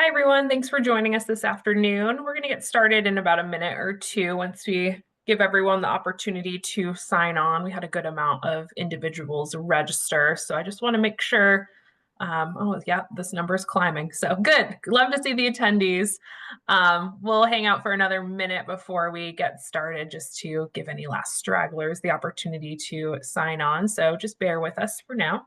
Hi, everyone. Thanks for joining us this afternoon. We're going to get started in about a minute or two once we give everyone the opportunity to sign on. We had a good amount of individuals register, so I just want to make sure. Oh, yeah, this number is climbing. So good. Love to see the attendees. We'll hang out for another minute before we get started just to give any last stragglers the opportunity to sign on. So just bear with us for now.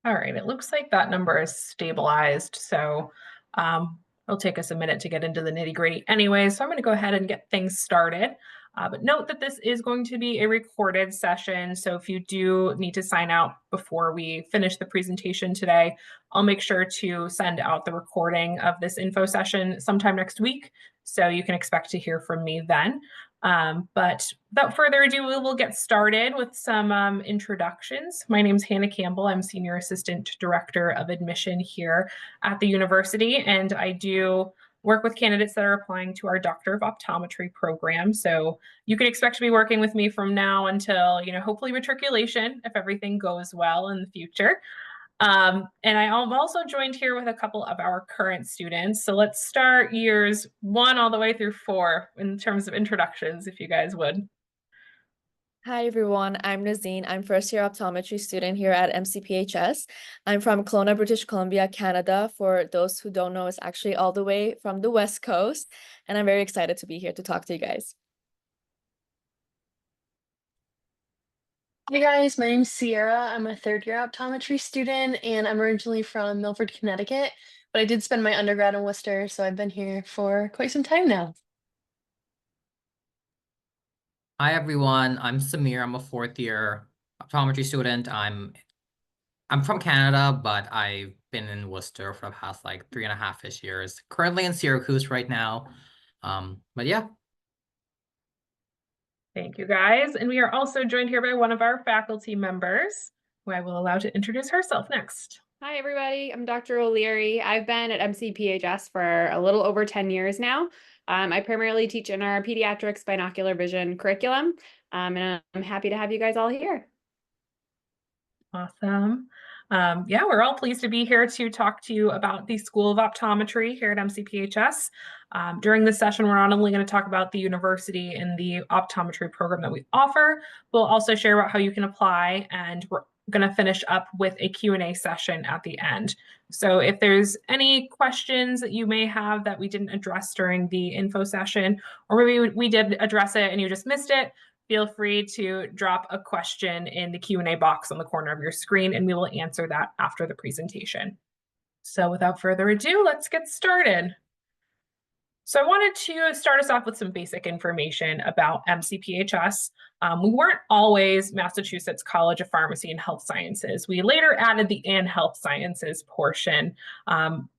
All right, it looks like that number is stabilized, so it'll take us a minute to get into the nitty-gritty anyway, so I'm going to go ahead and get things started. But note that this is going to be a recorded session, so if you do need to sign out before we finish the presentation today, I'll make sure to send out the recording of this info session sometime next week, so you can expect to hear from me then. But without further ado, we will get started with some introductions. My name is Hannah Campbell. I'm Senior Assistant Director of Admission here at the university, and I do work with candidates that are applying to our Doctor of Optometry program. So you can expect to be working with me from now until, hopefully matriculation, if everything goes well in the future. And I'm also joined here with a couple of our current students. So let's start years 1 all the way through 4 in terms of introductions, if you guys would. Hi, everyone. I'm Nazine. I'm first-year optometry student here at MCPHS. I'm from Kelowna, British Columbia, Canada. For those who don't know, it's actually all the way from the West Coast. And I'm very excited to be here to talk to you guys. Hey guys, my name's Sierra. I'm a third-year optometry student, and I'm originally from Milford, Connecticut, but I did spend my undergrad in Worcester, so I've been here for quite some time now. Hi everyone, I'm Samir. I'm a fourth-year optometry student. I'm from Canada, but I've been in Worcester for the past like 3.5-ish years. Currently in Syracuse right now. But yeah. Thank you, guys. And we are also joined here by one of our faculty members, who I will allow to introduce herself next. Hi, everybody. I'm Dr. O'Leary. I've been at MCPHS for a little over 10 years now. I primarily teach in our pediatrics binocular vision curriculum, and I'm happy to have you guys all here. Awesome. Yeah, we're all pleased to be here to talk to you about the School of Optometry here at MCPHS. During this session, we're not only going to talk about the university and the optometry program that we offer, we'll also share about how you can apply, and we're going to finish up with a Q&A session at the end. So if there's any questions that you may have that we didn't address during the info session, or maybe we did address it and you just missed it, feel free to drop a question in the Q&A box on the corner of your screen, and we will answer that after the presentation. So without further ado, let's get started. So I wanted to start us off with some basic information about MCPHS. We weren't always Massachusetts College of Pharmacy and Health Sciences. We later added the and Health Sciences portion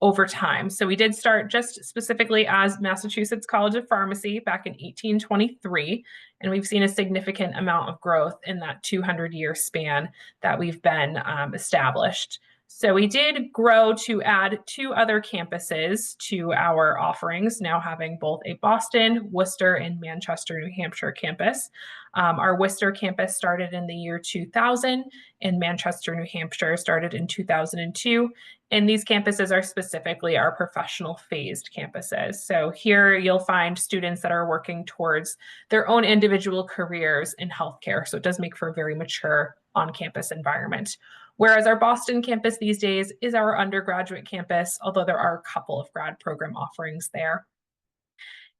over time. So we did start just specifically as Massachusetts College of Pharmacy back in 1823, and we've seen a significant amount of growth in that 200-year span that we've been established. So we did grow to add 2 other campuses to our offerings, now having both a Boston, Worcester, and Manchester, New Hampshire campus. Our Worcester campus started in the year 2000, and Manchester, New Hampshire started in 2002. And these campuses are specifically our professional phased campuses. So here you'll find students that are working towards their own individual careers in healthcare. So it does make for a very mature on-campus environment. Whereas our Boston campus these days is our undergraduate campus, although there are a couple of grad program offerings there.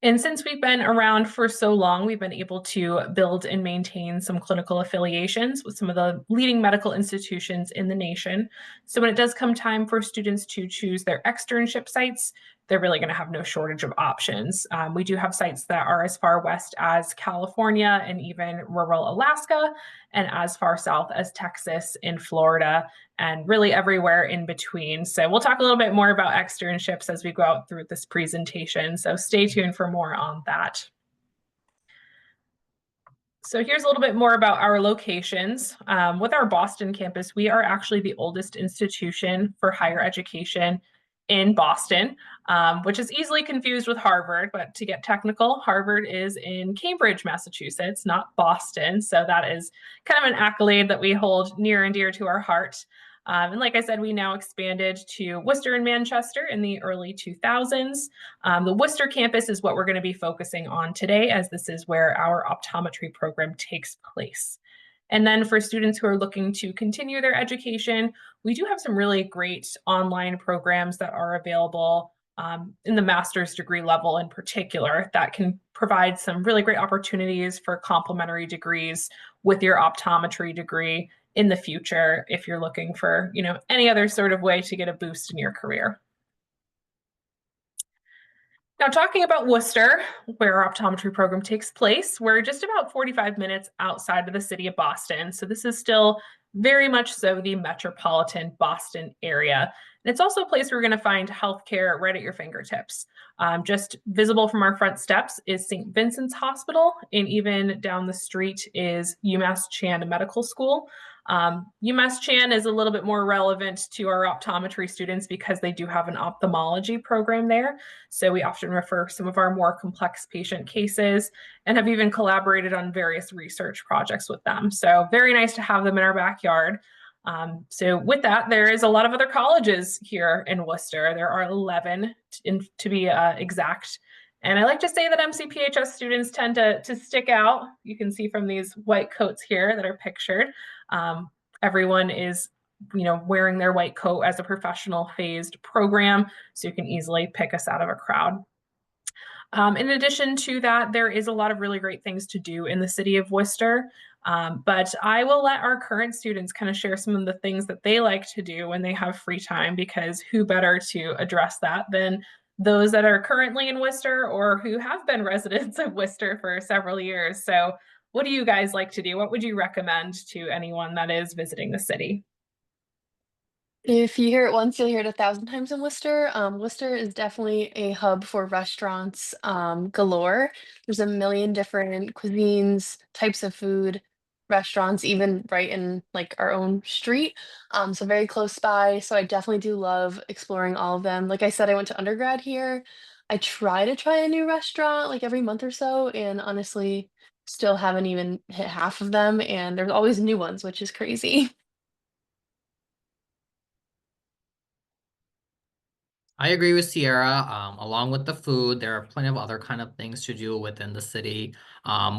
And since we've been around for so long, we've been able to build and maintain some clinical affiliations with some of the leading medical institutions in the nation. So when it does come time for students to choose their externship sites, they're really going to have no shortage of options. We do have sites that are as far west as California and even rural Alaska, and as far south as Texas and Florida, and really everywhere in between. So we'll talk a little bit more about externships as we go out through this presentation. So stay tuned for more on that. So here's a little bit more about our locations. With our Boston campus, we are actually the oldest institution for higher education in Boston, which is easily confused with Harvard, but to get technical, Harvard is in Cambridge, Massachusetts, not Boston. So that is kind of an accolade that we hold near and dear to our heart. And like I said, we now expanded to Worcester and Manchester in the early 2000s. The Worcester campus is what we're going to be focusing on today, as this is where our optometry program takes place. And then for students who are looking to continue their education, we do have some really great online programs that are available in the master's degree level in particular that can provide some really great opportunities for complementary degrees with your optometry degree in the future if you're looking for, any other sort of way to get a boost in your career. Now, talking about Worcester, where our optometry program takes place, we're just about 45 minutes outside of the city of Boston. So this is still very much so the metropolitan Boston area. And it's also a place where you're going to find healthcare right at your fingertips. Just visible from our front steps is St. Vincent's Hospital, and even down the street is UMass Chan Medical School. UMass Chan is a little bit more relevant to our optometry students because they do have an ophthalmology program there. So we often refer some of our more complex patient cases and have even collaborated on various research projects with them. So very nice to have them in our backyard. So with that, there is a lot of other colleges here in Worcester. There are 11 to be exact. And I like to say that MCPHS students tend to stick out. You can see from these white coats here that are pictured. Everyone is, wearing their white coat as a professional phased program, so you can easily pick us out of a crowd. In addition to that, there is a lot of really great things to do in the city of Worcester, but I will let our current students kind of share some of the things that they like to do when they have free time, because who better to address that than those that are currently in Worcester or who have been residents of Worcester for several years. So what do you guys like to do? What would you recommend to anyone that is visiting the city? If you hear it once, you'll hear it 1,000 times in Worcester. Worcester is definitely a hub for restaurants galore. There's a million different cuisines, types of food, restaurants, even right in like our own street. So very close by. So I definitely do love exploring all of them. Like I said, I went to undergrad here. I try to try a new restaurant like every month or so, and honestly, still haven't even hit half of them. And there's always new ones, which is crazy. I agree with Sierra. Along with the food, there are plenty of other kind of things to do within the city.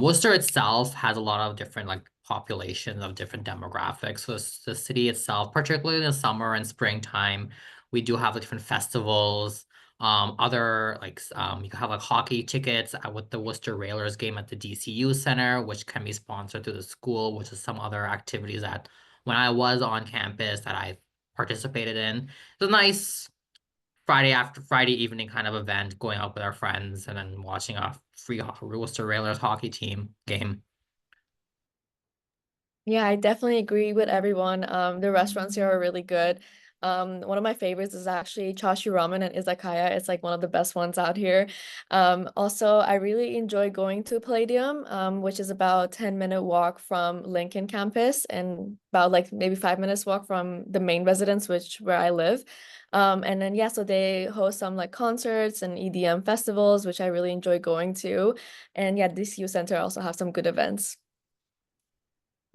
Worcester itself has a lot of different populations of different demographics. So the city itself, particularly in the summer and springtime, we do have the different festivals. You can have hockey tickets with the Worcester Railers game at the DCU Center, which can be sponsored through the school, which is some other activities that when I was on campus that I participated in. It's a nice Friday evening kind of event, going out with our friends and then watching a free Worcester Railers hockey team game. Yeah, I definitely agree with everyone. The restaurants here are really good. One of my favorites is actually Chashu Ramen and Izakaya. It's like one of the best ones out here. Also, I really enjoy going to Palladium, which is about 10-minute walk from Lincoln campus and about maybe 5 minutes walk from the main residence, where I live. And then so they host some concerts and EDM festivals, which I really enjoy going to. And DCU Center also have some good events.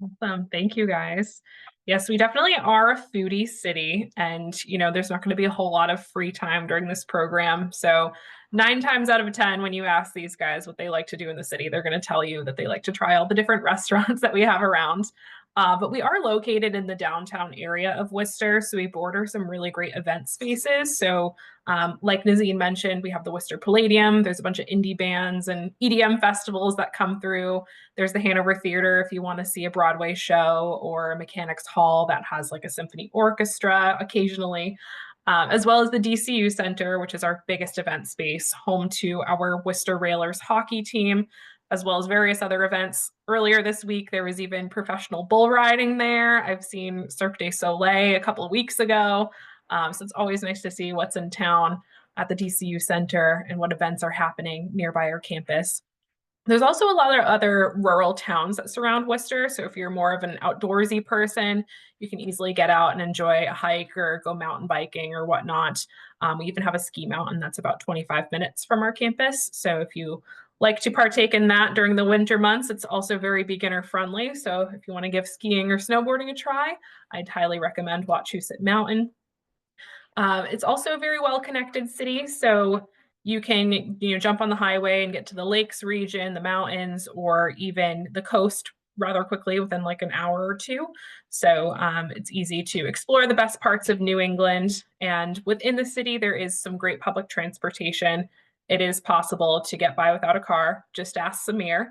Awesome. Thank you, guys. Yes, we definitely are a foodie city, and there's not going to be a whole lot of free time during this program. So 9 times out of 10, when you ask these guys what they like to do in the city, they're going to tell you that they like to try all the different restaurants that we have around. But we are located in the downtown area of Worcester, so we border some really great event spaces. So like Nazine mentioned, we have the Worcester Palladium. There's a bunch of indie bands and EDM festivals that come through. There's the Hanover Theater if you want to see a Broadway show, or a Mechanics Hall that has a symphony orchestra occasionally. as well as the DCU Center, which is our biggest event space, home to our Worcester Railers hockey team, as well as various other events. Earlier this week, there was even professional bull riding there. I've seen Cirque du Soleil a couple of weeks ago. So it's always nice to see what's in town at the DCU Center and what events are happening nearby our campus. There's also a lot of other rural towns that surround Worcester. So if you're more of an outdoorsy person, you can easily get out and enjoy a hike or go mountain biking or whatnot. We even have a ski mountain that's about 25 minutes from our campus. So if you like to partake in that during the winter months, it's also very beginner friendly. So if you want to give skiing or snowboarding a try, I'd highly recommend Wachusett Mountain. It's also a very well-connected city, so you can jump on the highway and get to the lakes region, the mountains, or even the coast rather quickly within like an hour or two. So it's easy to explore the best parts of New England. And within the city, there is some great public transportation. It is possible to get by without a car. Just ask Samir.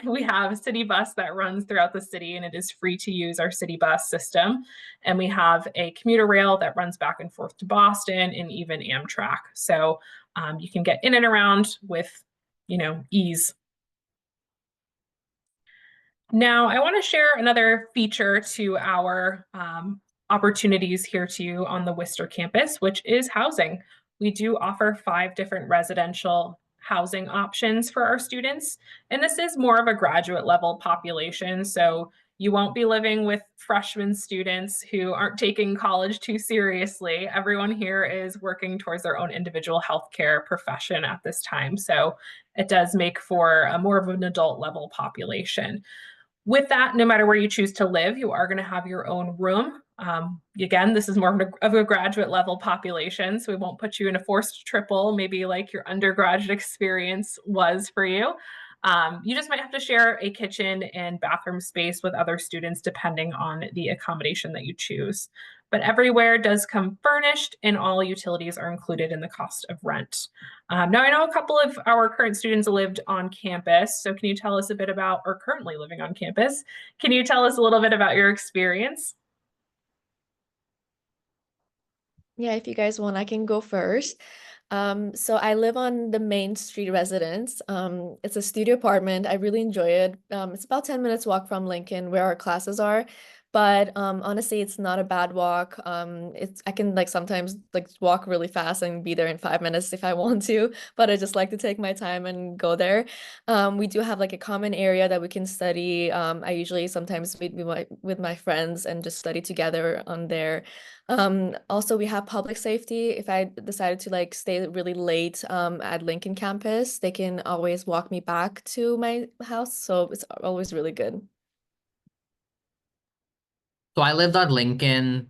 We have a city bus that runs throughout the city, and it is free to use our city bus system. And we have a commuter rail that runs back and forth to Boston and even Amtrak. So you can get in and around with, ease. Now, I want to share another feature to our opportunities here too on the Worcester campus, which is housing. We do offer 5 different residential housing options for our students, and this is more of a graduate level population. So you won't be living with freshman students who aren't taking college too seriously. Everyone here is working towards their own individual healthcare profession at this time. So it does make for a more of an adult level population. With that, no matter where you choose to live, you are going to have your own room. Again, this is more of a graduate level population, so we won't put you in a forced triple, maybe like your undergraduate experience was for you. You just might have to share a kitchen and bathroom space with other students depending on the accommodation that you choose. But everywhere does come furnished, and all utilities are included in the cost of rent. Now, I know a couple of our current students lived on campus, so can you tell us a bit about, or currently living on campus, can you tell us a little bit about your experience? Yeah, if you guys want, I can go first. So I live on the Main Street residence. It's a studio apartment. I really enjoy it. It's about 10 minutes walk from Lincoln where our classes are. But honestly, it's not a bad walk. I can sometimes walk really fast and be there in 5 minutes if I want to, but I just like to take my time and go there. We do have a common area that we can study. I usually sometimes meet with my friends and just study together on there. Also we have public safety. If I decided to stay really late at Lincoln campus, they can always walk me back to my house. So it's always really good. So I lived on Lincoln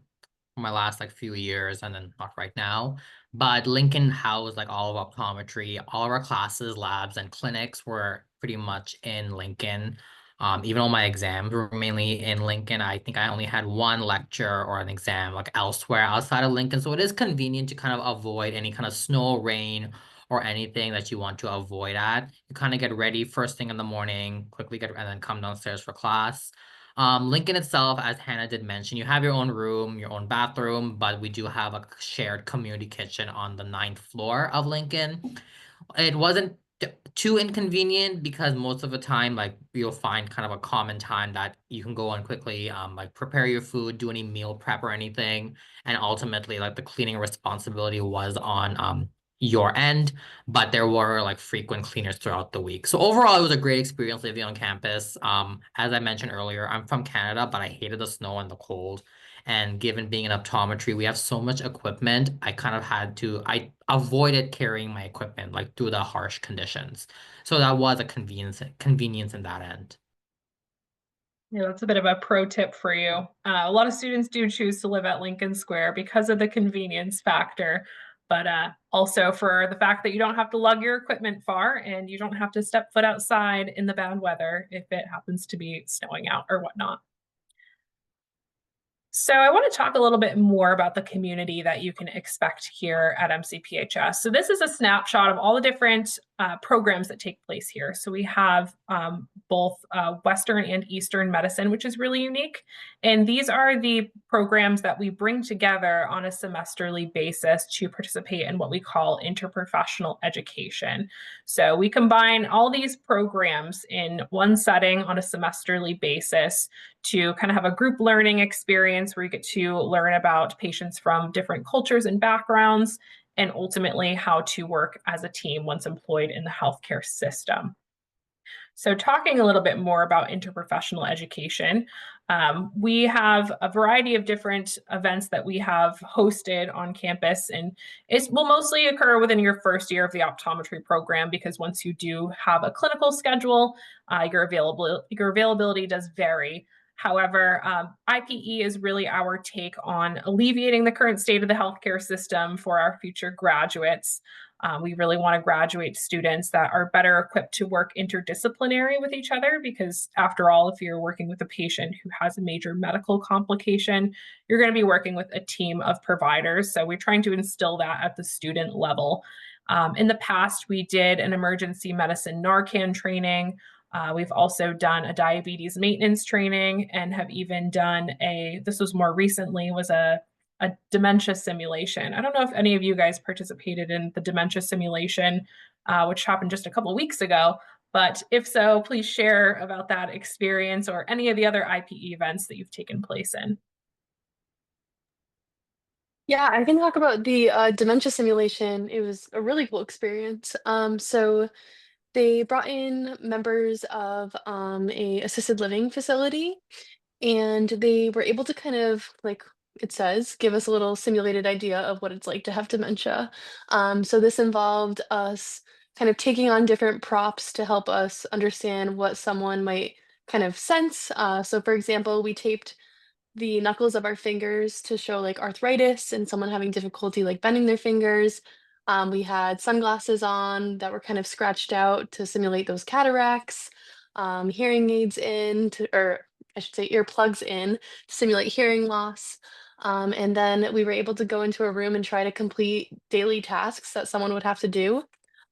for my last few years, and then not right now. But Lincoln housed all of optometry. All of our classes, labs, and clinics were pretty much in Lincoln. Even all my exams were mainly in Lincoln. I think I only had one lecture or an exam elsewhere outside of Lincoln. So it is convenient to kind of avoid any kind of snow, rain, or anything that you want to avoid at. You kind of get ready first thing in the morning, quickly and then come downstairs for class. Lincoln itself, as Hannah did mention, you have your own room, your own bathroom, but we do have a shared community kitchen on the 9th floor of Lincoln. It wasn't too inconvenient because most of the time, you'll find kind of a common time that you can go on quickly, prepare your food, do any meal prep or anything, and ultimately, the cleaning responsibility was on your end, but there were frequent cleaners throughout the week. So overall, it was a great experience living on campus. As I mentioned earlier, I'm from Canada, but I hated the snow and the cold. And given being in optometry, we have so much equipment. I avoided carrying my equipment through the harsh conditions. So that was a convenience in that end. Yeah, that's a bit of a pro tip for you. A lot of students do choose to live at Lincoln Square because of the convenience factor, but also for the fact that you don't have to lug your equipment far and you don't have to step foot outside in the bad weather if it happens to be snowing out or whatnot. So I want to talk a little bit more about the community that you can expect here at MCPHS. So this is a snapshot of all the different programs that take place here. So we have both Western and Eastern medicine, which is really unique. And these are the programs that we bring together on a semesterly basis to participate in what we call interprofessional education. So we combine all these programs in one setting on a semesterly basis to kind of have a group learning experience where you get to learn about patients from different cultures and backgrounds, and ultimately how to work as a team once employed in the healthcare system. So talking a little bit more about interprofessional education, we have a variety of different events that we have hosted on campus, and it will mostly occur within your first year of the optometry program, because once you do have a clinical schedule, your availability does vary. However, IPE is really our take on alleviating the current state of the healthcare system for our future graduates. We really want to graduate students that are better equipped to work interdisciplinary with each other, because after all, if you're working with a patient who has a major medical complication, you're going to be working with a team of providers. So we're trying to instill that at the student level. In the past, we did an emergency medicine Narcan training. We've also done a diabetes maintenance training, and have even done this was more recently, was a dementia simulation. I don't know if any of you guys participated in the dementia simulation, which happened just a couple of weeks ago, but if so, please share about that experience or any of the other IPE events that you've taken place in. Yeah, I can talk about the dementia simulation. It was a really cool experience. So they brought in members of a assisted living facility, and they were able to kind of, like it says, give us a little simulated idea of what it's like to have dementia. So this involved us kind of taking on different props to help us understand what someone might kind of sense. So for example, we taped the knuckles of our fingers to show like arthritis and someone having difficulty like bending their fingers. We had sunglasses on that were kind of scratched out to simulate those cataracts, hearing aids in to, or I should say earplugs in to simulate hearing loss. And then we were able to go into a room and try to complete daily tasks that someone would have to do.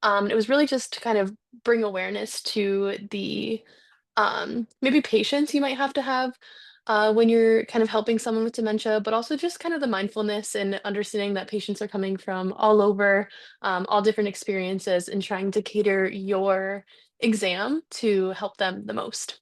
It was really just to kind of bring awareness to the maybe patience you might have to have when you're kind of helping someone with dementia, but also just kind of the mindfulness and understanding that patients are coming from all over, all different experiences, and trying to cater your exam to help them the most.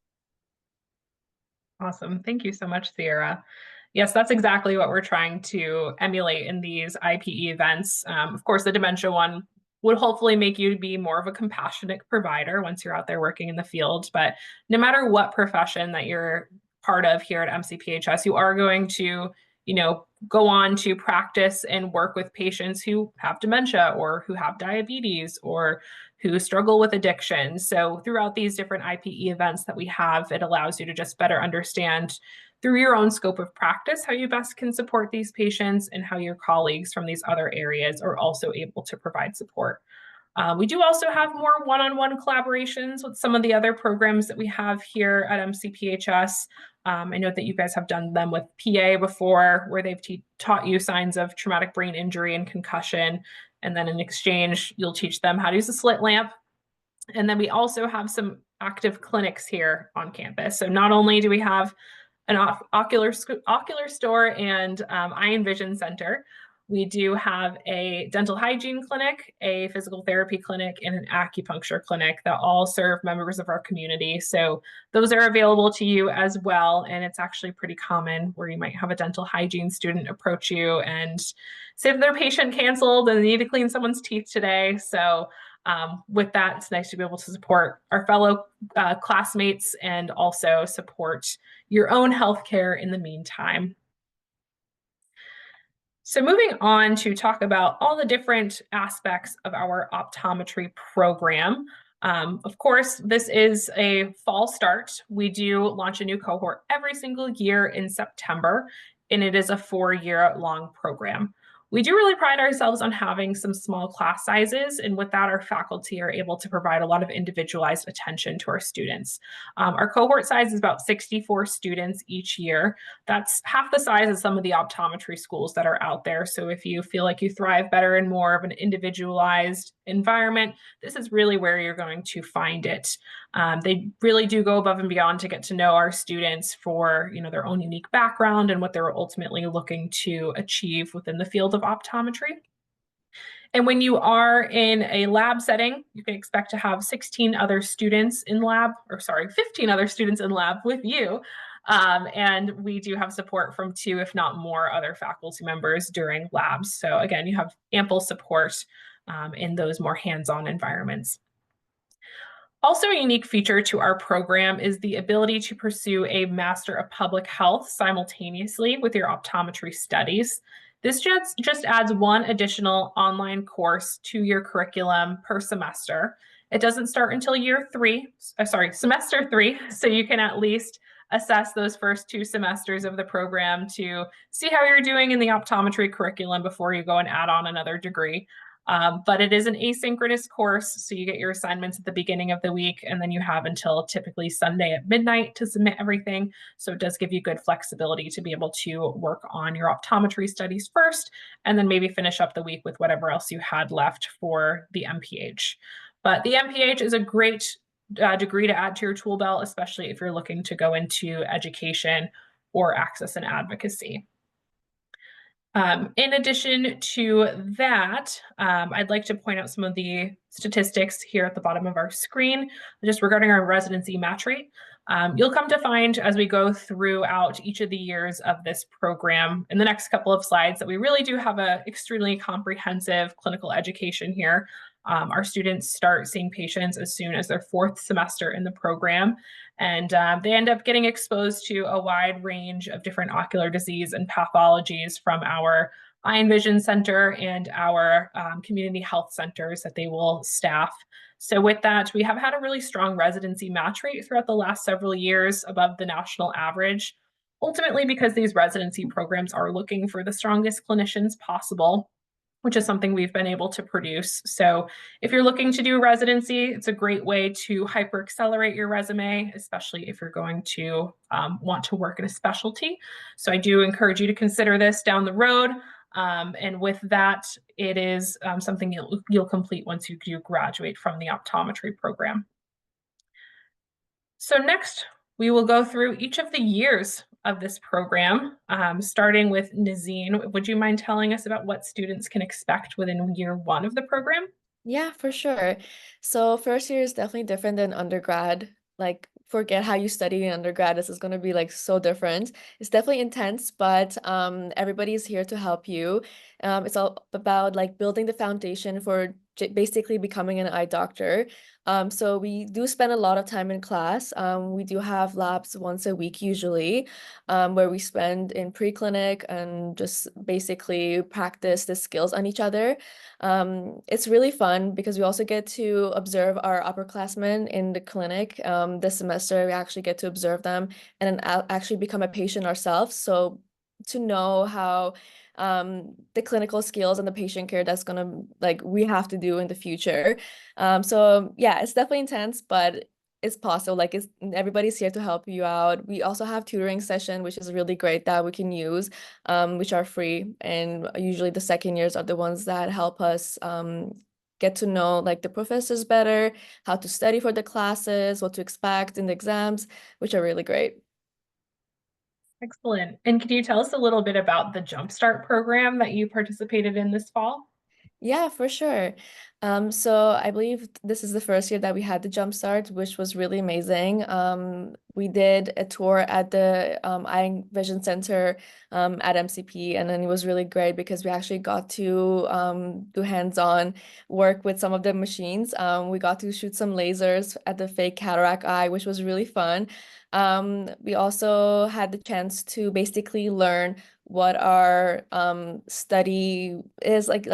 Awesome. Thank you so much, Sierra. Yes, that's exactly what we're trying to emulate in these IPE events. Of course, the dementia one would hopefully make you be more of a compassionate provider once you're out there working in the field. But no matter what profession that you're part of here at MCPHS, you are going to, go on to practice and work with patients who have dementia or who have diabetes or who struggle with addiction. So throughout these different IPE events that we have, it allows you to just better understand through your own scope of practice how you best can support these patients, and how your colleagues from these other areas are also able to provide support. We do also have more one-on-one collaborations with some of the other programs that we have here at MCPHS. I know that you guys have done them with PA before, where they've taught you signs of traumatic brain injury and concussion. And then in exchange, you'll teach them how to use a slit lamp. And then we also have some active clinics here on campus. So not only do we have an ocular store and eye and vision center, we do have a dental hygiene clinic, a physical therapy clinic, and an acupuncture clinic that all serve members of our community. So those are available to you as well. And it's actually pretty common where you might have a dental hygiene student approach you and say that their patient canceled and they need to clean someone's teeth today. So with that, it's nice to be able to support our fellow classmates and also support your own healthcare in the meantime. So moving on to talk about all the different aspects of our optometry program. Of course, this is a fall start. We do launch a new cohort every single year in September, and it is a 4-year long program. We do really pride ourselves on having some small class sizes, and with that, our faculty are able to provide a lot of individualized attention to our students. Our cohort size is about 64 students each year. That's half the size of some of the optometry schools that are out there. So if you feel like you thrive better in more of an individualized environment, this is really where you're going to find it. They really do go above and beyond to get to know our students for, their own unique background and what they're ultimately looking to achieve within the field of optometry. And when you are in a lab setting, you can expect to have 15 other students in lab with you. And we do have support from 2, if not more, other faculty members during labs. So again, you have ample support in those more hands-on environments. Also, a unique feature to our program is the ability to pursue a Master of Public Health simultaneously with your optometry studies. This just adds one additional online course to your curriculum per semester. It doesn't start until semester 3, so you can at least assess those first 2 semesters of the program to see how you're doing in the optometry curriculum before you go and add on another degree. But it is an asynchronous course, so you get your assignments at the beginning of the week, and then you have until typically Sunday at midnight to submit everything. So it does give you good flexibility to be able to work on your optometry studies first, and then maybe finish up the week with whatever else you had left for the MPH. But the MPH is a great degree to add to your tool belt, especially if you're looking to go into education or access and advocacy. In addition to that, I'd like to point out some of the statistics here at the bottom of our screen, just regarding our residency match rate. You'll come to find as we go throughout each of the years of this program in the next couple of slides that we really do have an extremely comprehensive clinical education here. Our students start seeing patients as soon as their 4th semester in the program, and they end up getting exposed to a wide range of different ocular disease and pathologies from our eye and vision center and our community health centers that they will staff. So with that, we have had a really strong residency match rate throughout the last several years, above the national average, ultimately because these residency programs are looking for the strongest clinicians possible, which is something we've been able to produce. So if you're looking to do a residency, it's a great way to hyper accelerate your resume, especially if you're going to want to work in a specialty. So I do encourage you to consider this down the road. And with that, it is something you'll complete once you do graduate from the optometry program. So next, we will go through each of the years of this program, starting with Nazine. Would you mind telling us about what students can expect within year 1 of the program? Yeah, for sure. So first year is definitely different than undergrad. Like, forget how you study in undergrad. This is going to be like so different. It's definitely intense, but everybody's here to help you. It's all about like building the foundation for basically becoming an eye doctor. So we do spend a lot of time in class. We do have labs once a week usually, where we spend in pre-clinic and just basically practice the skills on each other. It's really fun because we also get to observe our upperclassmen in the clinic. This semester, we actually get to observe them and then actually become a patient ourselves. So to know how the clinical skills and the patient care that's gonna we have to do in the future. So yeah, it's definitely intense, but it's possible. Like, everybody's here to help you out. We also have tutoring session, which is really great that we can use, which are free. And usually the second years are the ones that help us get to know like the professors better, how to study for the classes, what to expect in the exams, which are really great. Excellent. And can you tell us a little bit about the Jumpstart program that you participated in this fall? Yeah, for sure. So I believe this is the first year that we had the Jumpstart, which was really amazing. We did a tour at the Eye Vision Center at MCP, and then it was really great because we actually got to do hands-on work with some of the machines. We got to shoot some lasers at the fake cataract eye, which was really fun. We also had the chance to basically learn what our study is like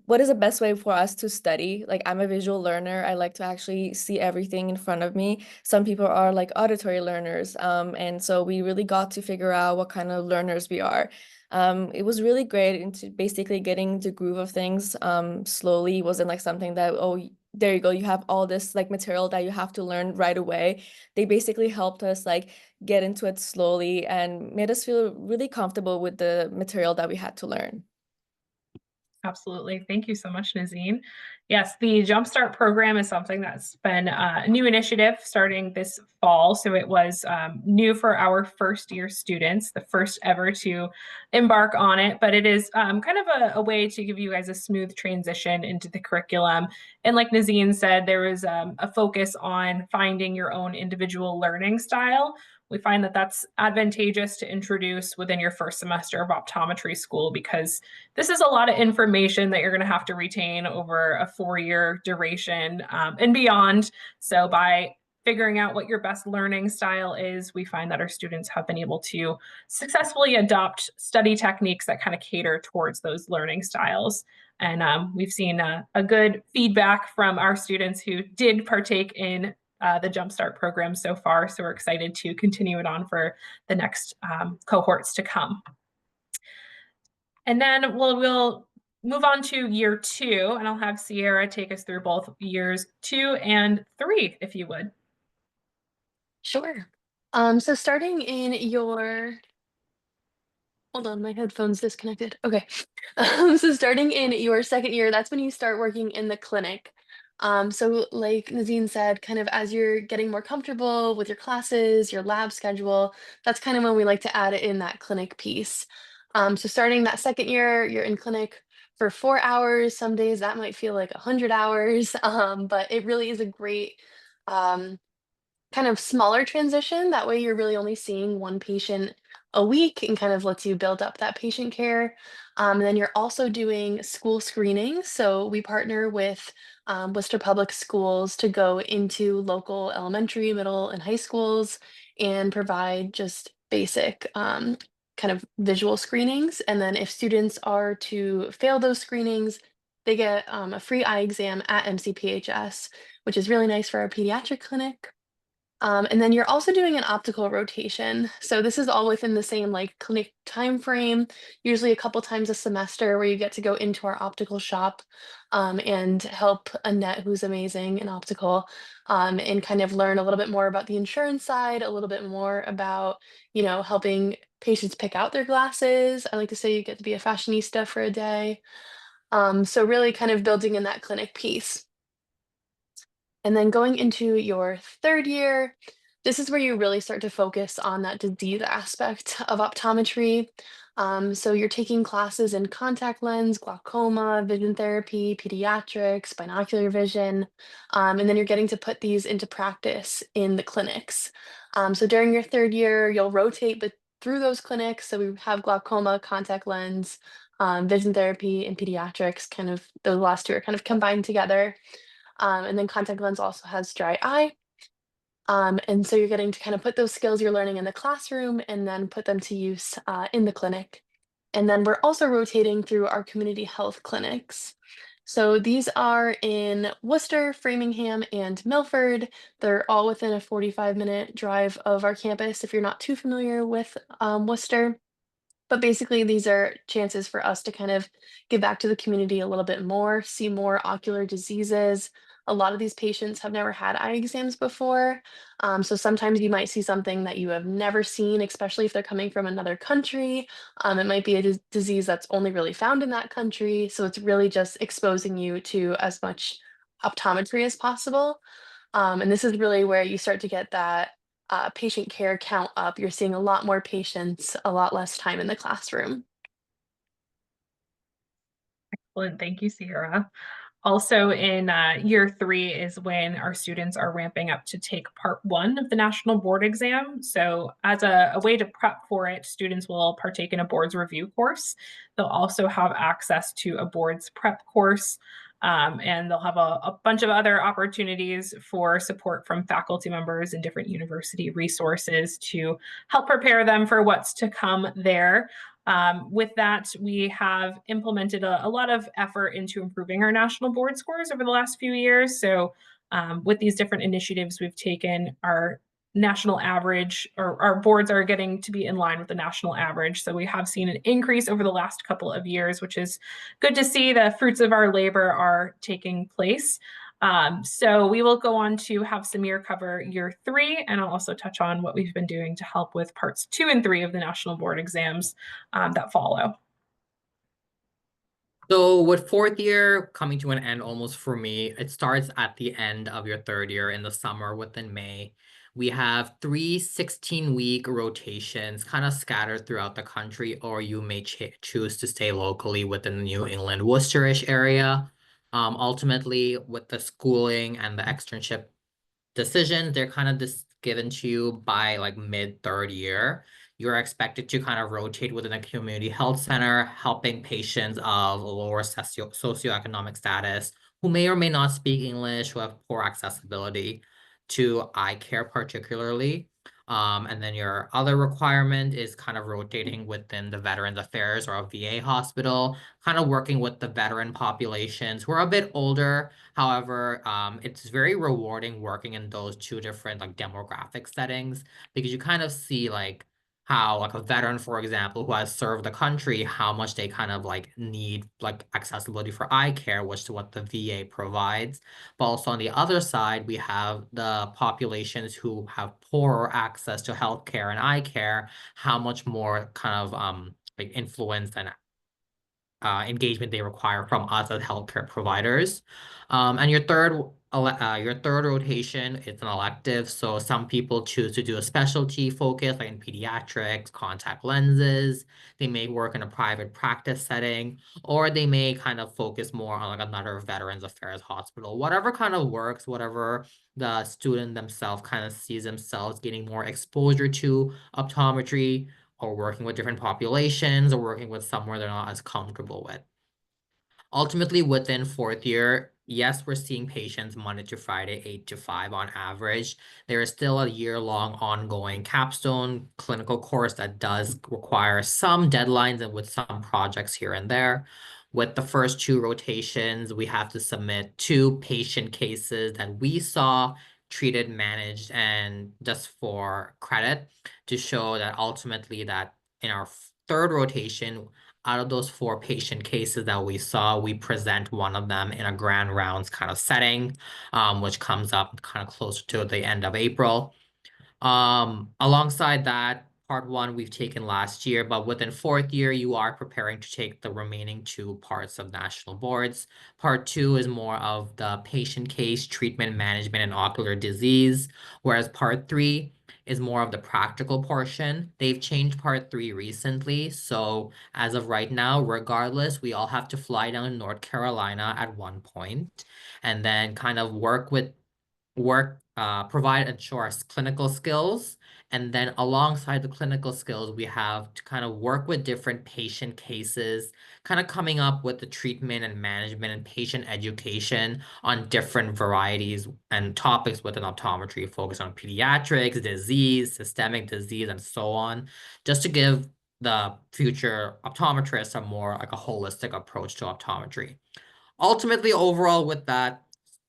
what is the best way for us to study. Like I'm a visual learner. I like to actually see everything in front of me. Some people are like auditory learners. And so we really got to figure out what kind of learners we are. It was really great into basically getting the groove of things slowly. It wasn't like something that, oh, there you go, you have all this like material that you have to learn right away. They basically helped us like get into it slowly and made us feel really comfortable with the material that we had to learn. Absolutely. Thank you so much, Nazine. Yes, the Jumpstart program is something that's been a new initiative starting this fall. So it was new for our first year students, the first ever to embark on it. But it is kind of a way to give you guys a smooth transition into the curriculum. And like Nazine said, there was a focus on finding your own individual learning style. We find that that's advantageous to introduce within your first semester of optometry school because this is a lot of information that you're going to have to retain over a 4-year duration and beyond. So by figuring out what your best learning style is, we find that our students have been able to successfully adopt study techniques that kind of cater towards those learning styles. And we've seen a good feedback from our students who did partake in the Jumpstart program so far. So we're excited to continue it on for the next cohorts to come. And then we'll move on to year 2, and I'll have Sierra take us through both years 2 and 3, if you would. Sure. So starting in your, hold on, my headphone's disconnected. Okay. So starting in your second year, that's when you start working in the clinic. So like Nazine said, kind of as you're getting more comfortable with your classes, your lab schedule, that's kind of when we like to add in that clinic piece. So starting that second year, you're in clinic for 4 hours. Some days that might feel like 100 hours, but it really is a great um, kind of smaller transition. That way you're really only seeing one patient a week and kind of lets you build up that patient care. And then you're also doing school screening. So we partner with Worcester Public Schools to go into local elementary, middle, and high schools and provide just basic kind of visual screenings. And then if students are to fail those screenings, they get a free eye exam at MCPHS, which is really nice for our pediatric clinic. And then you're also doing an optical rotation. So this is all within the same like clinic time frame, usually a couple times a semester where you get to go into our optical shop and help Annette, who's amazing in optical, and kind of learn a little bit more about the insurance side, a little bit more about, helping patients pick out their glasses. I like to say you get to be a fashionista for a day. So really kind of building in that clinic piece. And then going into your third year, this is where you really start to focus on that disease aspect of optometry. So you're taking classes in contact lens, glaucoma, vision therapy, pediatrics, binocular vision, and then you're getting to put these into practice in the clinics. So during your third year, you'll rotate through those clinics. So we have glaucoma, contact lens, vision therapy, and pediatrics. Kind of those last two are kind of combined together. And then contact lens also has dry eye. And so you're getting to kind of put those skills you're learning in the classroom and then put them to use in the clinic. And then we're also rotating through our community health clinics. So these are in Worcester, Framingham, and Milford. They're all within a 45-minute drive of our campus if you're not too familiar with Worcester. But basically, these are chances for us to kind of give back to the community a little bit more, see more ocular diseases. A lot of these patients have never had eye exams before. So sometimes you might see something that you have never seen, especially if they're coming from another country. It might be a disease that's only really found in that country. So it's really just exposing you to as much optometry as possible. And this is really where you start to get that patient care count up. You're seeing a lot more patients, a lot less time in the classroom. Excellent. Thank you, Sierra. Also in year 3 is when our students are ramping up to take part 1 of the national board exam. So as a way to prep for it, students will partake in a boards review course. They'll also have access to a boards prep course. And they'll have a bunch of other opportunities for support from faculty members and different university resources to help prepare them for what's to come there. With that, we have implemented a lot of effort into improving our national board scores over the last few years. So with these different initiatives we've taken, our national average, or our boards are getting to be in line with the national average. So we have seen an increase over the last couple of years, which is good to see. The fruits of our labor are taking place. So we will go on to have Samir cover year 3, and I'll also touch on what we've been doing to help with parts 2 and 3 of the national board exams that follow. So with 4th year coming to an end almost for me, it starts at the end of your 3rd year in the summer within May. We have 3 16-week rotations kind of scattered throughout the country, or you may choose to stay locally within the New England Worcesterish area. Ultimately, with the schooling and the externship decisions, they're kind of just given to you by like mid 3rd year. You're expected to kind of rotate within a community health center, helping patients of lower socioeconomic status who may or may not speak English, who have poor accessibility to eye care particularly. And then your other requirement is kind of rotating within the Veterans Affairs or a VA hospital, kind of working with the veteran populations who are a bit older. However, it's very rewarding working in those 2 different like demographic settings, because you kind of see like how like a veteran, for example, who has served the country, how much they kind of like need like accessibility for eye care, which is what the VA provides. But also on the other side, we have the populations who have poorer access to healthcare and eye care, how much more kind of like influence and engagement they require from us as healthcare providers. And your third rotation, it's an elective. So some people choose to do a specialty focus, like in pediatrics, contact lenses. They may work in a private practice setting, or they may kind of focus more on like another Veterans Affairs hospital. Whatever kind of works, whatever the student themselves kind of sees themselves getting more exposure to optometry, or working with different populations, or working with somewhere they're not as comfortable with. Ultimately, within 4th year, yes, we're seeing patients Monday to Friday, 8 to 5 on average. There is still a year-long ongoing capstone clinical course that does require some deadlines and with some projects here and there. With the first 2 rotations, we have to submit 2 patient cases that we saw, treated, managed, and just for credit to show that ultimately that in our 3rd rotation, out of those 4 patient cases that we saw, we present one of them in a grand rounds kind of setting, which comes up kind of closer to the end of April. Alongside that, part 1 we've taken last year, but within 4th year, you are preparing to take the remaining 2 parts of national boards. Part 2 is more of the patient case, treatment, management, and ocular disease, whereas part 3 is more of the practical portion. They've changed part 3 recently, so as of right now, regardless, we all have to fly down to North Carolina at one point, and then kind of provide and show our clinical skills. And then alongside the clinical skills, we have to kind of work with different patient cases, kind of coming up with the treatment and management and patient education on different varieties and topics within optometry, focus on pediatrics, disease, systemic disease, and so on, just to give the future optometrists a more like a holistic approach to optometry. Ultimately, overall, with that,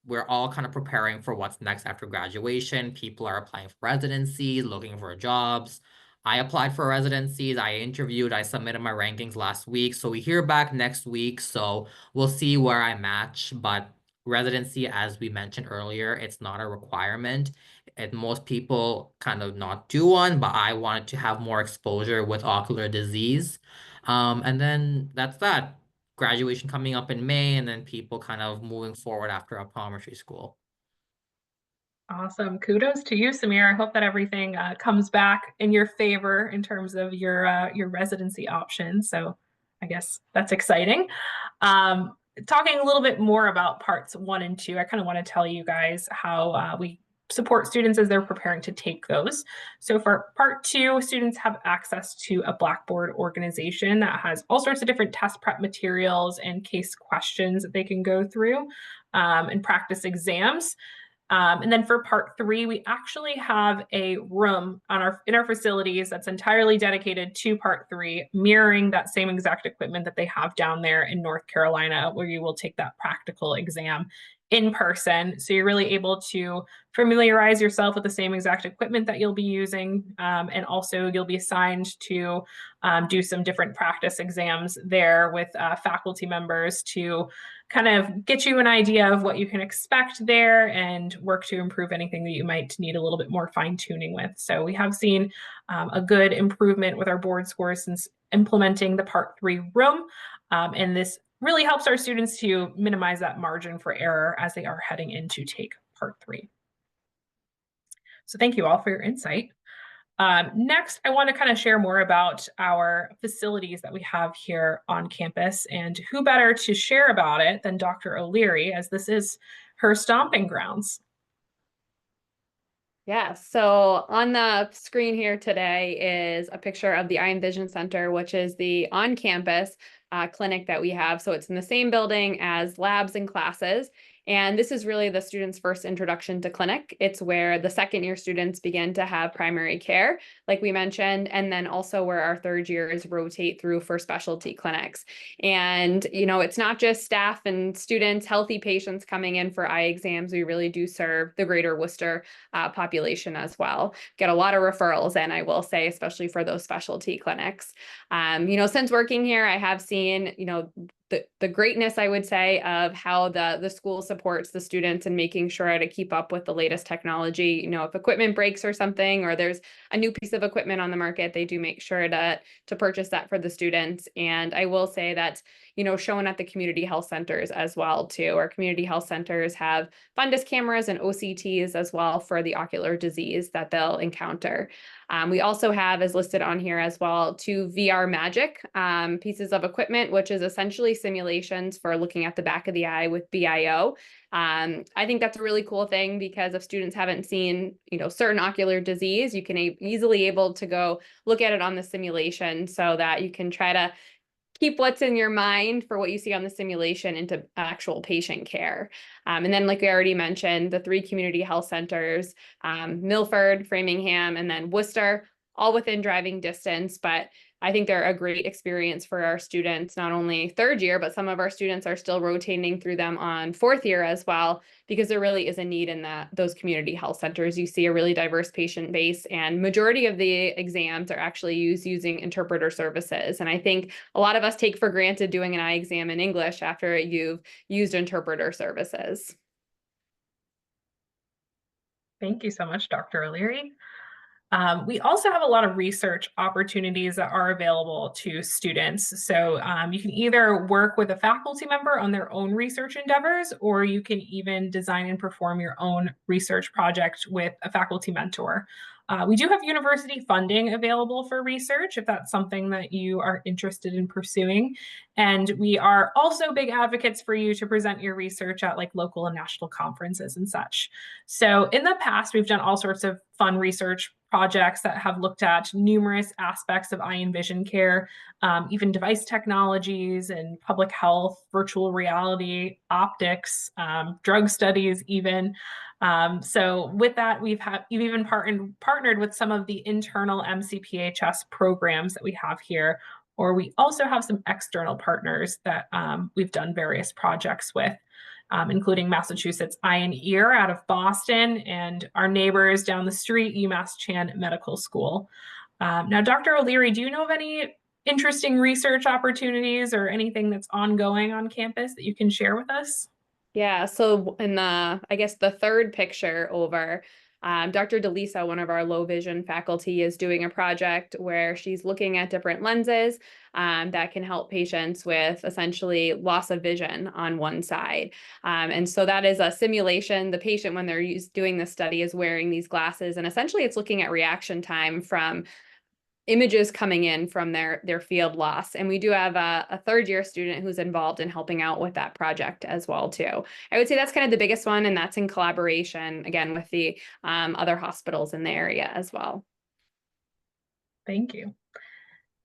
we're all kind of preparing for what's next after graduation. People are applying for residencies, looking for jobs. I applied for residencies. I interviewed. I submitted my rankings last week. So we hear back next week. So we'll see where I match. But residency, as we mentioned earlier, it's not a requirement. And most people kind of not do one, but I wanted to have more exposure with ocular disease. And then that's that. Graduation coming up in May, and then people kind of moving forward after optometry school. Awesome. Kudos to you, Samir. I hope that everything comes back in your favor in terms of your residency options. So I guess that's exciting. Talking a little bit more about parts 1 and 2, I kind of want to tell you guys how we support students as they're preparing to take those. So for part 2, students have access to a Blackboard organization that has all sorts of different test prep materials and case questions that they can go through and practice exams. And then for part 3, we actually have a room in our facilities that's entirely dedicated to part 3, mirroring that same exact equipment that they have down there in North Carolina, where you will take that practical exam in person. So you're really able to familiarize yourself with the same exact equipment that you'll be using. And also you'll be assigned to do some different practice exams there with faculty members to kind of get you an idea of what you can expect there and work to improve anything that you might need a little bit more fine tuning with. So we have seen a good improvement with our board scores since implementing the part 3 room. And this really helps our students to minimize that margin for error as they are heading in to take part 3. So thank you all for your insight. Next, I want to kind of share more about our facilities that we have here on campus, and who better to share about it than Dr. O'Leary, as this is her stomping grounds. Yeah, so on the screen here today is a picture of the Eye and Vision Center, which is the on-campus clinic that we have. So it's in the same building as labs and classes. And this is really the students' first introduction to clinic. It's where the second-year students begin to have primary care, like we mentioned, and then also where our third years rotate through for specialty clinics. And, you know, it's not just staff and students, healthy patients coming in for eye exams. We really do serve the greater Worcester population as well. Get a lot of referrals in, I will say, especially for those specialty clinics. You know, since working here, I have seen, you know, the greatness, I would say, of how the school supports the students and making sure to keep up with the latest technology. You know, if equipment breaks or something, or there's a new piece of equipment on the market, they do make sure to purchase that for the students. And I will say that, you know, shown at the community health centers as well too. Our community health centers have fundus cameras and OCTs as well for the ocular disease that they'll encounter. We also have, as listed on here as well, 2 VR Magic pieces of equipment, which is essentially simulations for looking at the back of the eye with BIO. I think that's a really cool thing, because if students haven't seen, you know, certain ocular disease, you can easily able to go look at it on the simulation, so that you can try to keep what's in your mind for what you see on the simulation into actual patient care. And then, like we already mentioned, the 3 community health centers, Milford, Framingham, and then Worcester, all within driving distance. But I think they're a great experience for our students, not only third year, but some of our students are still rotating through them on fourth year as well, because there really is a need in those community health centers. You see a really diverse patient base, and majority of the exams are actually using interpreter services. And I think a lot of us take for granted doing an eye exam in English after you've used interpreter services. Thank you so much, Dr. O'Leary. We also have a lot of research opportunities that are available to students. So you can either work with a faculty member on their own research endeavors, or you can even design and perform your own research project with a faculty mentor. We do have university funding available for research if that's something that you are interested in pursuing. And we are also big advocates for you to present your research at like local and national conferences and such. So in the past, we've done all sorts of fun research projects that have looked at numerous aspects of eye and vision care, even device technologies and public health, virtual reality, optics, drug studies even. So with that, we've even partnered with some of the internal MCPHS programs that we have here, or we also have some external partners that we've done various projects with. Including Massachusetts Eye and Ear out of Boston, and our neighbors down the street, UMass Chan Medical School. Now, Dr. O'Leary, do you know of any interesting research opportunities or anything that's ongoing on campus that you can share with us? Yeah, so in I guess the third picture over, Dr. DeLisa, one of our low vision faculty, is doing a project where she's looking at different lenses that can help patients with essentially loss of vision on one side. And so that is a simulation. The patient, when they're doing this study, is wearing these glasses, and essentially it's looking at reaction time from images coming in from their field loss. And we do have a third year student who's involved in helping out with that project as well too. I would say that's kind of the biggest one, and that's in collaboration, again, with the other hospitals in the area as well. Thank you.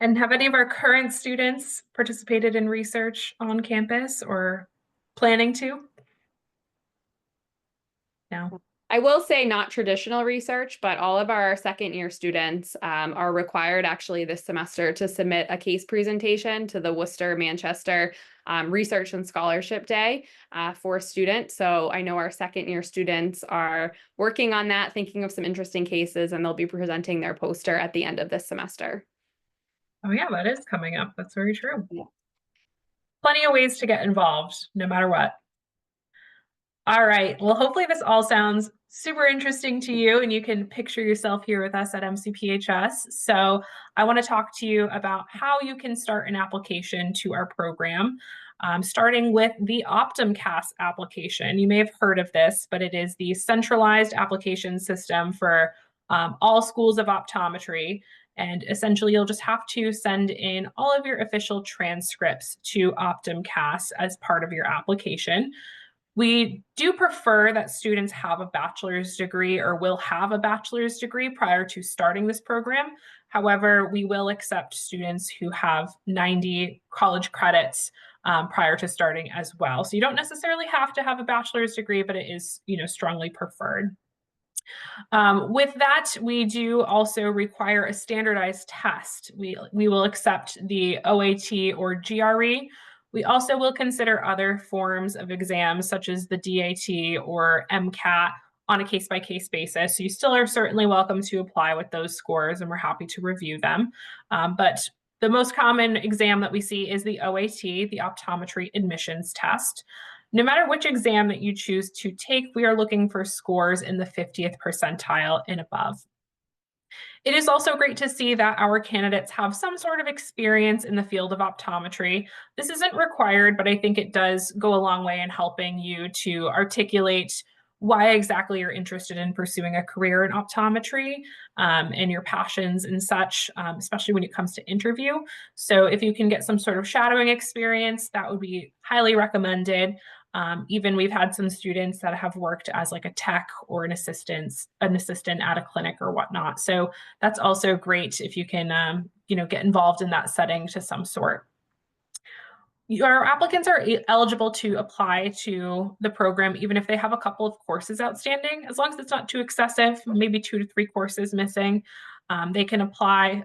And have any of our current students participated in research on campus or planning to? No. I will say not traditional research, but all of our second year students are required actually this semester to submit a case presentation to the Worcester Manchester Research and Scholarship Day for students. So I know our second year students are working on that, thinking of some interesting cases, and they'll be presenting their poster at the end of this semester. Oh yeah, that is coming up. That's very true. Yeah. Plenty of ways to get involved, no matter what. All right. Well, hopefully this all sounds super interesting to you and you can picture yourself here with us at MCPHS. So I want to talk to you about how you can start an application to our program, starting with the OptumCAS application. You may have heard of this, but it is the centralized application system for all schools of optometry. And essentially, you'll just have to send in all of your official transcripts to OptumCAS as part of your application. We do prefer that students have a bachelor's degree or will have a bachelor's degree prior to starting this program. However, we will accept students who have 90 college credits prior to starting as well. So you don't necessarily have to have a bachelor's degree, but it is, strongly preferred. With that, we do also require a standardized test. We will accept the OAT or GRE. We also will consider other forms of exams such as the DAT or MCAT on a case-by-case basis. So you still are certainly welcome to apply with those scores, and we're happy to review them. But the most common exam that we see is the OAT, the Optometry Admissions Test. No matter which exam that you choose to take, we are looking for scores in the 50th percentile and above. It is also great to see that our candidates have some sort of experience in the field of optometry. This isn't required, but I think it does go a long way in helping you to articulate why exactly you're interested in pursuing a career in optometry and your passions and such, especially when it comes to interview. So if you can get some sort of shadowing experience, that would be highly recommended. Even we've had some students that have worked as like a tech or an assistant at a clinic or whatnot. So that's also great if you can, get involved in that setting to some sort. Our applicants are eligible to apply to the program even if they have a couple of courses outstanding, as long as it's not too excessive, maybe 2 to 3 courses missing. They can apply,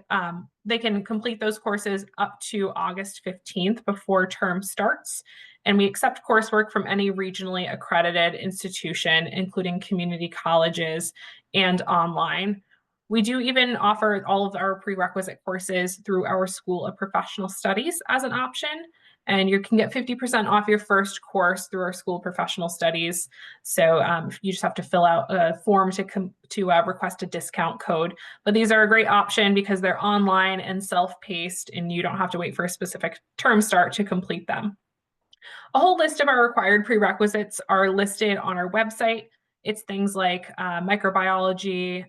they can complete those courses up to August 15th before term starts. And we accept coursework from any regionally accredited institution, including community colleges and online. We do even offer all of our prerequisite courses through our School of Professional Studies as an option. And you can get 50% off your first course through our School of Professional Studies. So you just have to fill out a form to request a discount code. But these are a great option because they're online and self-paced, and you don't have to wait for a specific term start to complete them. A whole list of our required prerequisites are listed on our website. It's things like microbiology,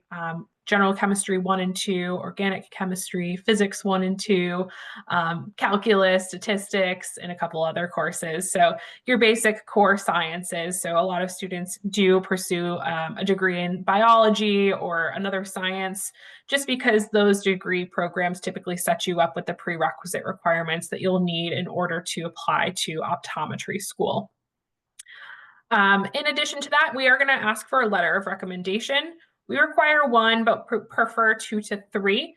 general chemistry 1 and 2, organic chemistry, physics 1 and 2, calculus, statistics, and a couple other courses. So your basic core sciences. So a lot of students do pursue a degree in biology or another science, just because those degree programs typically set you up with the prerequisite requirements that you'll need in order to apply to optometry school. In addition to that, we are going to ask for a letter of recommendation. We require 1, but prefer 2 to 3.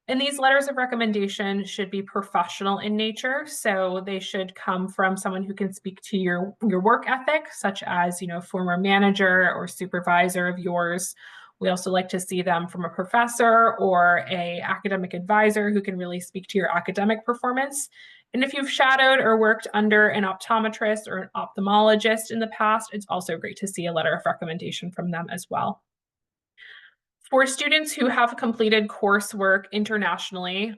And these letters of recommendation should be professional in nature. So they should come from someone who can speak to your work ethic, such as, former manager or supervisor of yours. We also like to see them from a professor or an academic advisor who can really speak to your academic performance. And if you've shadowed or worked under an optometrist or an ophthalmologist in the past, it's also great to see a letter of recommendation from them as well. For students who have completed coursework internationally,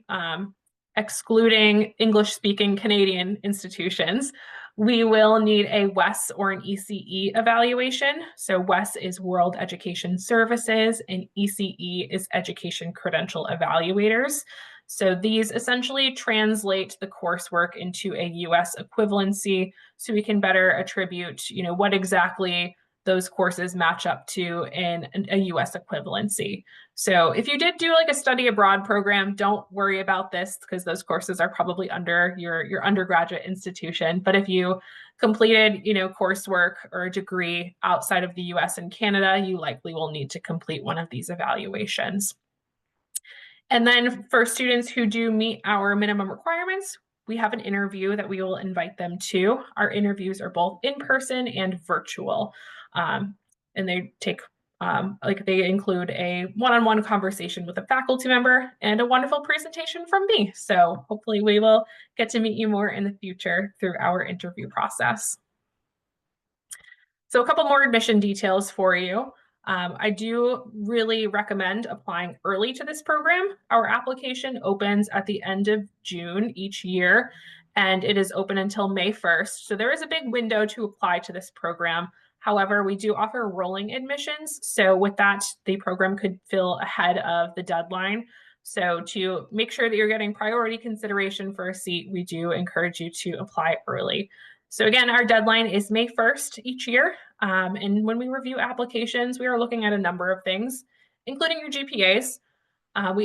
excluding English-speaking Canadian institutions, we will need a WES or an ECE evaluation. So WES is World Education Services and ECE is Education Credential Evaluators. So these essentially translate the coursework into a US equivalency so we can better attribute, what exactly those courses match up to in a US equivalency. So if you did do like a study abroad program, don't worry about this because those courses are probably under your undergraduate institution. But if you completed, coursework or a degree outside of the US and Canada, you likely will need to complete one of these evaluations. And then for students who do meet our minimum requirements, we have an interview that we will invite them to. Our interviews are both in person and virtual. And they take, they include a one-on-one conversation with a faculty member and a wonderful presentation from me. So hopefully we will get to meet you more in the future through our interview process. So a couple more admission details for you. I do really recommend applying early to this program. Our application opens at the end of June each year, and it is open until May 1st. So there is a big window to apply to this program. However, we do offer rolling admissions. So with that, the program could fill ahead of the deadline. So to make sure that you're getting priority consideration for a seat, we do encourage you to apply early. So again, our deadline is May 1st each year. And when we review applications, we are looking at a number of things, including your GPAs. We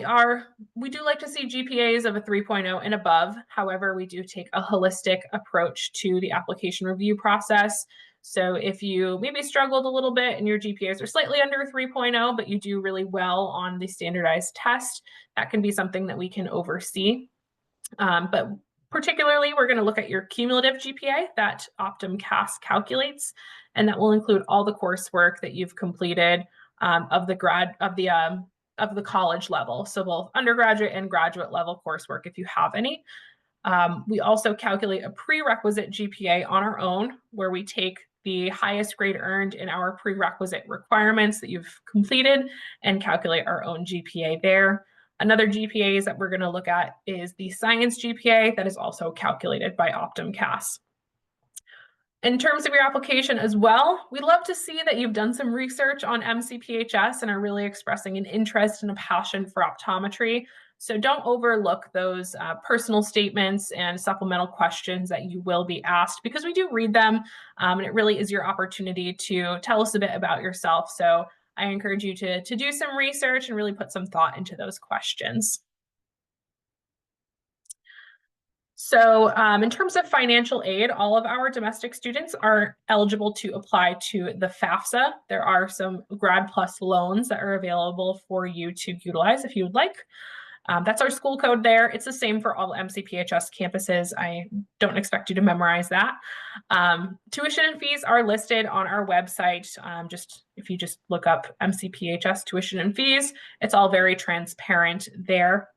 do like to see GPAs of a 3.0 and above. However, we do take a holistic approach to the application review process. So if you maybe struggled a little bit and your GPAs are slightly under 3.0, but you do really well on the standardized test, that can be something that we can oversee. But particularly, we're going to look at your cumulative GPA that OptumCAS calculates, and that will include all the coursework that you've completed of the college level, so both undergraduate and graduate level coursework if you have any. We also calculate a prerequisite GPA on our own, where we take the highest grade earned in our prerequisite requirements that you've completed and calculate our own GPA there. Another GPAs that we're going to look at is the science GPA that is also calculated by OptumCAS. In terms of your application as well, we'd love to see that you've done some research on MCPHS and are really expressing an interest and a passion for optometry. So don't overlook those personal statements and supplemental questions that you will be asked, because we do read them, and it really is your opportunity to tell us a bit about yourself. So I encourage you to do some research and really put some thought into those questions. So in terms of financial aid, all of our domestic students are eligible to apply to the FAFSA. There are some Grad Plus loans that are available for you to utilize if you would like. That's our school code there. It's the same for all MCPHS campuses. I don't expect you to memorize that. Tuition and fees are listed on our website. If you just look up MCPHS tuition and fees, it's all very transparent there.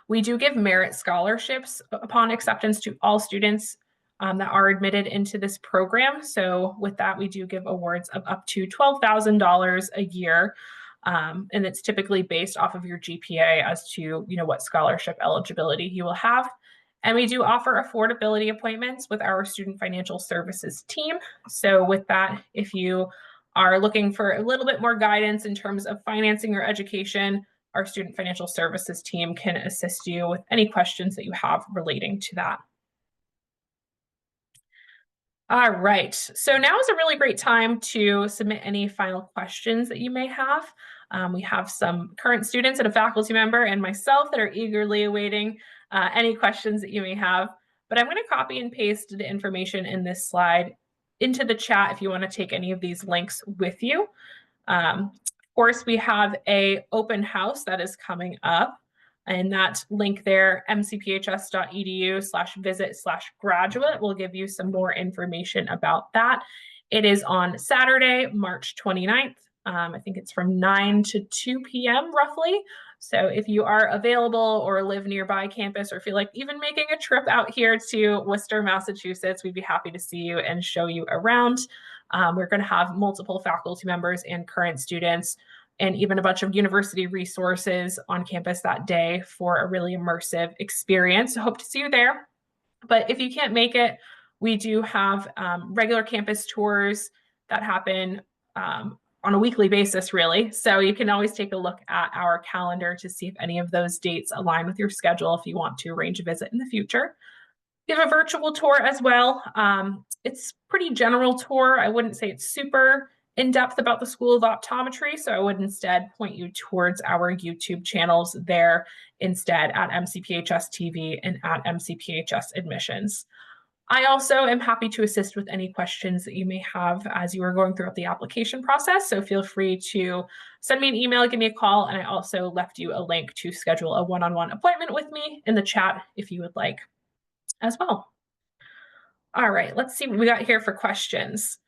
We do give merit scholarships upon acceptance to all students that are admitted into this program. So with that, we do give awards of up to $12,000 a year. And it's typically based off of your GPA as to what scholarship eligibility you will have. And we do offer affordability appointments with our student financial services team. So with that, if you are looking for a little bit more guidance in terms of financing your education, our student financial services team can assist you with any questions that you have relating to that. All right, so now is a really great time to submit any final questions that you may have. We have some current students and a faculty member and myself that are eagerly awaiting any questions that you may have. But I'm going to copy and paste the information in this slide into the chat if you want to take any of these links with you. Of course, we have an open house that is coming up. And that link there, mcphs.edu/visit/graduate, will give you some more information about that. It is on Saturday, March 29th. I think it's from 9 to 2 p.m. roughly. So if you are available or live nearby campus or feel like even making a trip out here to Worcester, Massachusetts, we'd be happy to see you and show you around. We're going to have multiple faculty members and current students and even a bunch of university resources on campus that day for a really immersive experience. So hope to see you there. But if you can't make it, we do have regular campus tours that happen on a weekly basis, really. So you can always take a look at our calendar to see if any of those dates align with your schedule if you want to arrange a visit in the future. We have a virtual tour as well. It's pretty general tour. I wouldn't say it's super in-depth about the School of Optometry, so I would instead point you towards our YouTube channels there instead at MCPHS TV and at MCPHS Admissions. I also am happy to assist with any questions that you may have as you are going throughout the application process. So feel free to send me an email, give me a call, and I also left you a link to schedule a one-on-one appointment with me in the chat if you would like as well. All right, let's see what we got here for questions.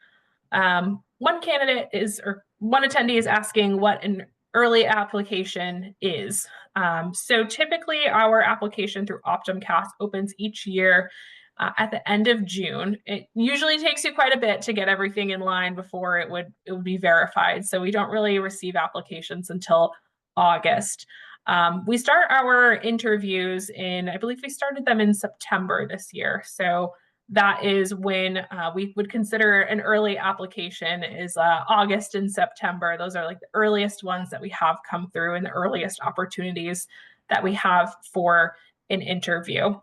One candidate is, or one attendee is asking what an early application is. So typically our application through OptumCast opens each year at the end of June. It usually takes you quite a bit to get everything in line before it would be verified. So we don't really receive applications until August. We start our interviews in, I believe we started them in September this year. So that is when we would consider an early application is August and September. Those are like the earliest ones that we have come through and the earliest opportunities that we have for an interview.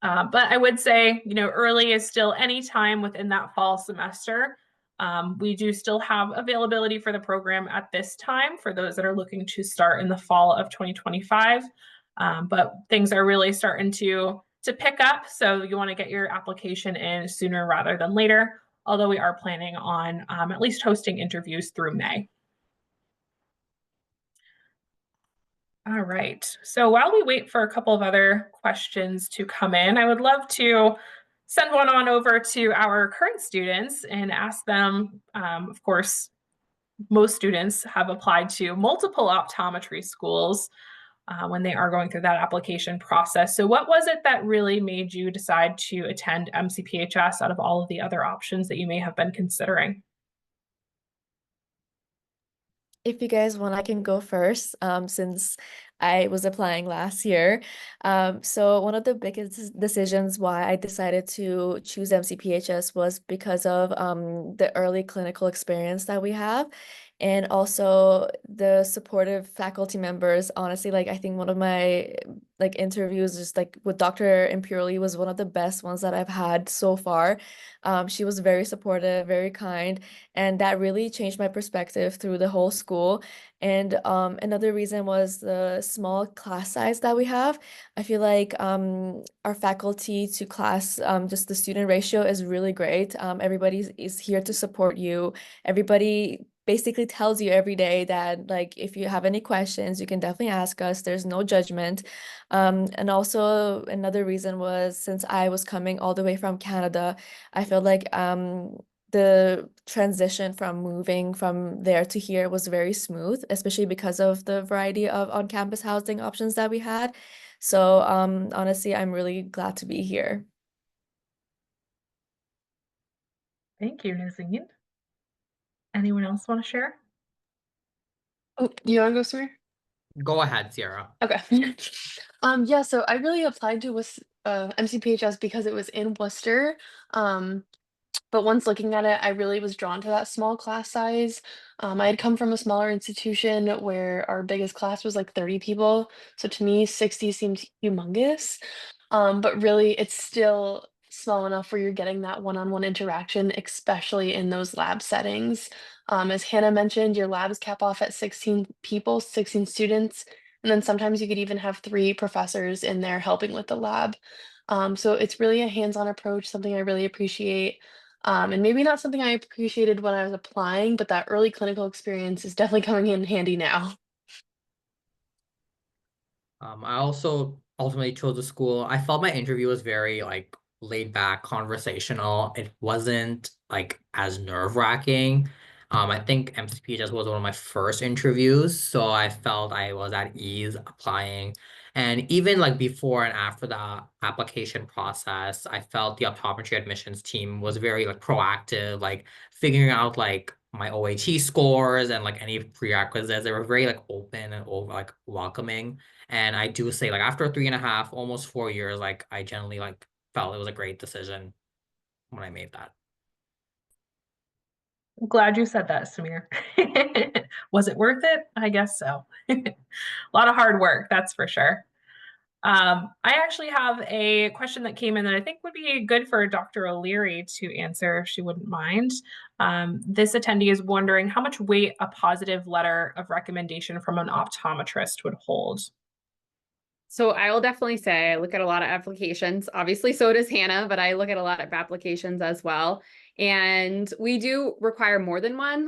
But I would say, early is still any time within that fall semester. We do still have availability for the program at this time for those that are looking to start in the fall of 2025. But things are really starting to pick up. So you want to get your application in sooner rather than later, although we are planning on at least hosting interviews through May. All right, so while we wait for a couple of other questions to come in, I would love to send one on over to our current students and ask them, of course, most students have applied to multiple optometry schools when they are going through that application process. So what was it that really made you decide to attend MCPHS out of all of the other options that you may have been considering? If you guys want, I can go first, since I was applying last year. So one of the biggest decisions why I decided to choose MCPHS was because of the early clinical experience that we have, and also the supportive faculty members. Honestly, like I think one of my interviews just with Dr. Impurely was one of the best ones that I've had so far. She was very supportive, very kind, and that really changed my perspective through the whole school. And another reason was the small class size that we have. I feel like our faculty to class, just the student ratio is really great. Everybody is here to support you. Everybody basically tells you every day that if you have any questions, you can definitely ask us. There's no judgment. And also another reason was, since I was coming all the way from Canada, I felt like the transition from moving from there to here was very smooth, especially because of the variety of on-campus housing options that we had. So honestly, I'm really glad to be here. Thank you, Nazine. Anyone else want to share? Oh, you want to go, Samir? Go ahead, Sierra. Okay. Yeah, so I really applied to MCPHS because it was in Worcester. But once looking at it, I really was drawn to that small class size. I had come from a smaller institution where our biggest class was like 30 people. So to me, 60 seemed humongous. But really, it's still small enough where you're getting that one-on-one interaction, especially in those lab settings. As Hannah mentioned, your labs cap off at 16 people, 16 students, and then sometimes you could even have 3 professors in there helping with the lab. So it's really a hands-on approach, something I really appreciate. And maybe not something I appreciated when I was applying, but that early clinical experience is definitely coming in handy now. I also ultimately chose the school. I felt my interview was very laid back, conversational. It wasn't as nerve-wracking. I think MCP just was one of my first interviews, so I felt I was at ease applying. And even before and after the application process, I felt the optometry admissions team was very proactive, figuring out my OHE scores and any prerequisites. They were very open and welcoming. And I do say after 3.5, almost 4 years, I generally felt it was a great decision when I made that. I'm glad you said that, Samir. Was it worth it? I guess so. A lot of hard work, that's for sure. I actually have a question that came in that I think would be good for Dr. O'Leary to answer if she wouldn't mind. This attendee is wondering how much weight a positive letter of recommendation from an optometrist would hold. So I will definitely say I look at a lot of applications. Obviously, so does Hannah, but I look at a lot of applications as well. And we do require more than one,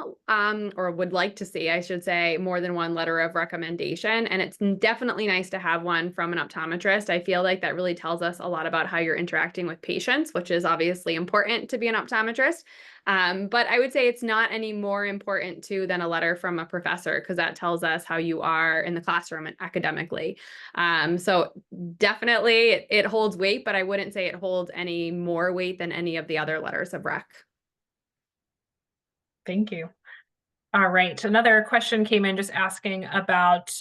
or would like to see, I should say, more than one letter of recommendation. And it's definitely nice to have one from an optometrist. I feel like that really tells us a lot about how you're interacting with patients, which is obviously important to be an optometrist. But I would say it's not any more important too than a letter from a professor, because that tells us how you are in the classroom and academically. So definitely it holds weight, but I wouldn't say it holds any more weight than any of the other letters of rec. Thank you. All right. Another question came in just asking about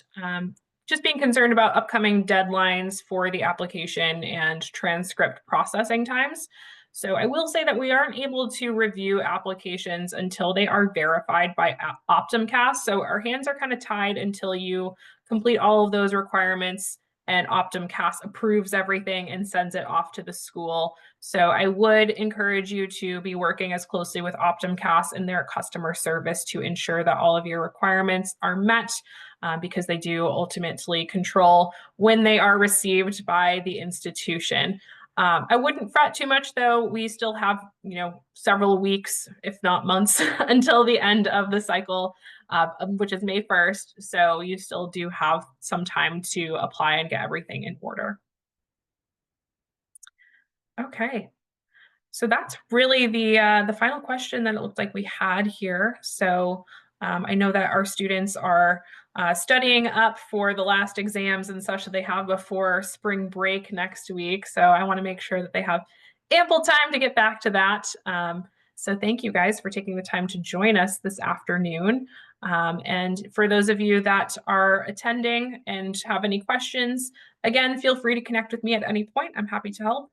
just being concerned about upcoming deadlines for the application and transcript processing times. So I will say that we aren't able to review applications until they are verified by Optomcast. So our hands are kind of tied until you complete all of those requirements and Optomcast approves everything and sends it off to the school. So I would encourage you to be working as closely with Optomcast and their customer service to ensure that all of your requirements are met, because they do ultimately control when they are received by the institution. I wouldn't fret too much though. We still have, several weeks, if not months, until the end of the cycle, which is May 1st. So you still do have some time to apply and get everything in order. Okay. So that's really the final question that it looked like we had here. So I know that our students are studying up for the last exams and such that they have before spring break next week. So I want to make sure that they have ample time to get back to that. So thank you guys for taking the time to join us this afternoon. And for those of you that are attending and have any questions, again, feel free to connect with me at any point. I'm happy to help.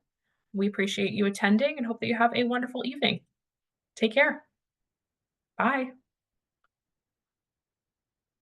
We appreciate you attending and hope that you have a wonderful evening. Take care. Bye.